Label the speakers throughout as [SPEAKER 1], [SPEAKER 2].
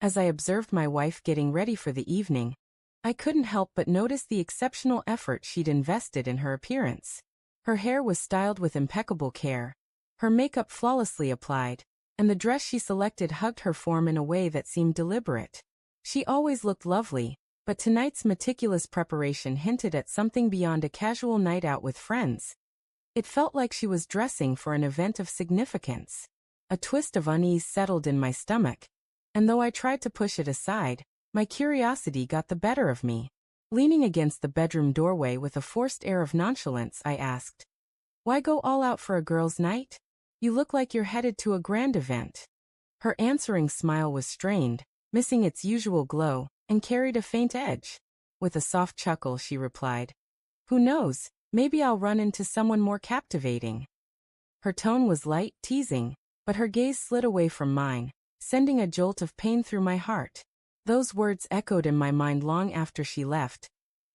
[SPEAKER 1] As I observed my wife getting ready for the evening, I couldn't help but notice the exceptional effort she'd invested in her appearance. Her hair was styled with impeccable care, her makeup flawlessly applied, and the dress she selected hugged her form in a way that seemed deliberate. She always looked lovely, but tonight's meticulous preparation hinted at something beyond a casual night out with friends. It felt like she was dressing for an event of significance. A twist of unease settled in my stomach, and though I tried to push it aside, my curiosity got the better of me. Leaning against the bedroom doorway with a forced air of nonchalance, I asked, "Why go all out for a girls' night? You look like you're headed to a grand event." Her answering smile was strained, missing its usual glow, and carried a faint edge. With a soft chuckle, she replied, "Who knows, maybe I'll run into someone more captivating." Her tone was light, teasing, but her gaze slid away from mine, sending a jolt of pain through my heart. Those words echoed in my mind long after she left,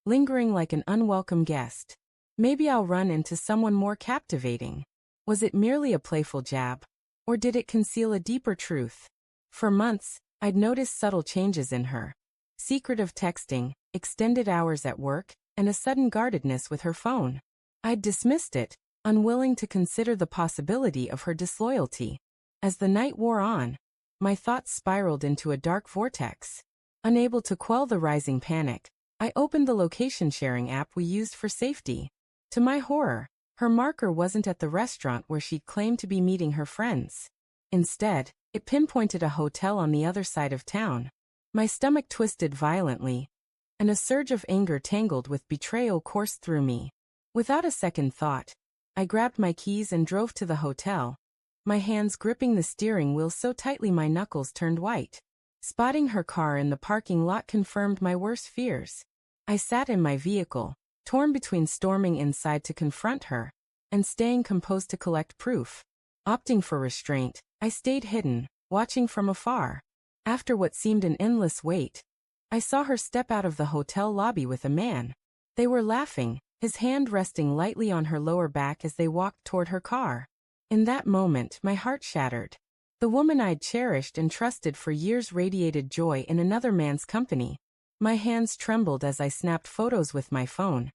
[SPEAKER 1] lingering like an unwelcome guest. Maybe I'll run into someone more captivating. Was it merely a playful jab, or did it conceal a deeper truth? For months, I'd noticed subtle changes in her. Secretive texting, extended hours at work, and a sudden guardedness with her phone. I'd dismissed it, unwilling to consider the possibility of her disloyalty. As the night wore on, my thoughts spiraled into a dark vortex. Unable to quell the rising panic, I opened the location-sharing app we used for safety. To my horror, her marker wasn't at the restaurant where she'd claimed to be meeting her friends. Instead, it pinpointed a hotel on the other side of town. My stomach twisted violently, and a surge of anger tangled with betrayal coursed through me. Without a second thought, I grabbed my keys and drove to the hotel, my hands gripping the steering wheel so tightly my knuckles turned white. Spotting her car in the parking lot confirmed my worst fears. I sat in my vehicle, torn between storming inside to confront her and staying composed to collect proof. Opting for restraint, I stayed hidden, watching from afar. After what seemed an endless wait, I saw her step out of the hotel lobby with a man. They were laughing, his hand resting lightly on her lower back as they walked toward her car. In that moment, my heart shattered. The woman I'd cherished and trusted for years radiated joy in another man's company. My hands trembled as I snapped photos with my phone,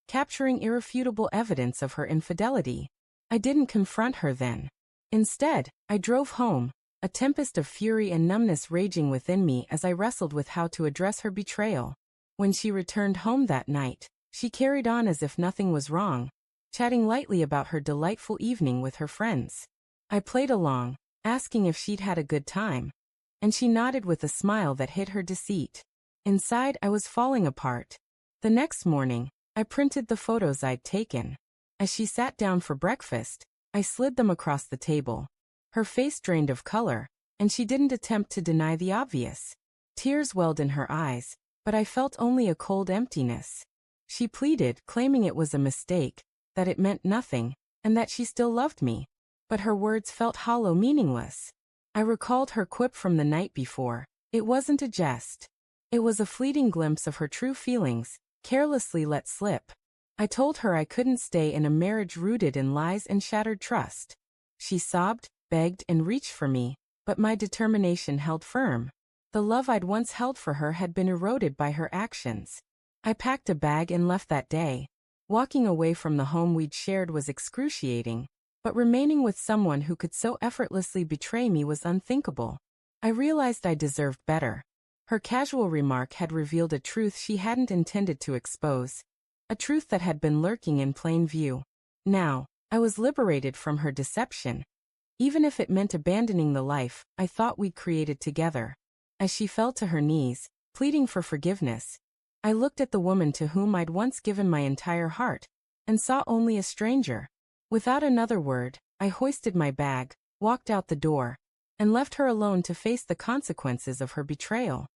[SPEAKER 1] capturing irrefutable evidence of her infidelity. I didn't confront her then. Instead, I drove home, a tempest of fury and numbness raging within me as I wrestled with how to address her betrayal. When she returned home that night, she carried on as if nothing was wrong, chatting lightly about her delightful evening with her friends. I played along, asking if she'd had a good time, and she nodded with a smile that hid her deceit. Inside, I was falling apart. The next morning, I printed the photos I'd taken. As she sat down for breakfast, I slid them across the table. Her face drained of color, and she didn't attempt to deny the obvious. Tears welled in her eyes, but I felt only a cold emptiness. She pleaded, claiming it was a mistake, that it meant nothing, and that she still loved me. But her words felt hollow, meaningless. I recalled her quip from the night before. It wasn't a jest. It was a fleeting glimpse of her true feelings, carelessly let slip. I told her I couldn't stay in a marriage rooted in lies and shattered trust. She sobbed, begged, and reached for me, but my determination held firm. The love I'd once held for her had been eroded by her actions. I packed a bag and left that day. Walking away from the home we'd shared was excruciating, but remaining with someone who could so effortlessly betray me was unthinkable. I realized I deserved better. Her casual remark had revealed a truth she hadn't intended to expose, a truth that had been lurking in plain view. Now, I was liberated from her deception, even if it meant abandoning the life I thought we'd created together. As she fell to her knees, pleading for forgiveness, I looked at the woman to whom I'd once given my entire heart, and saw only a stranger. Without another word, I hoisted my bag, walked out the door, and left her alone to face the consequences of her betrayal.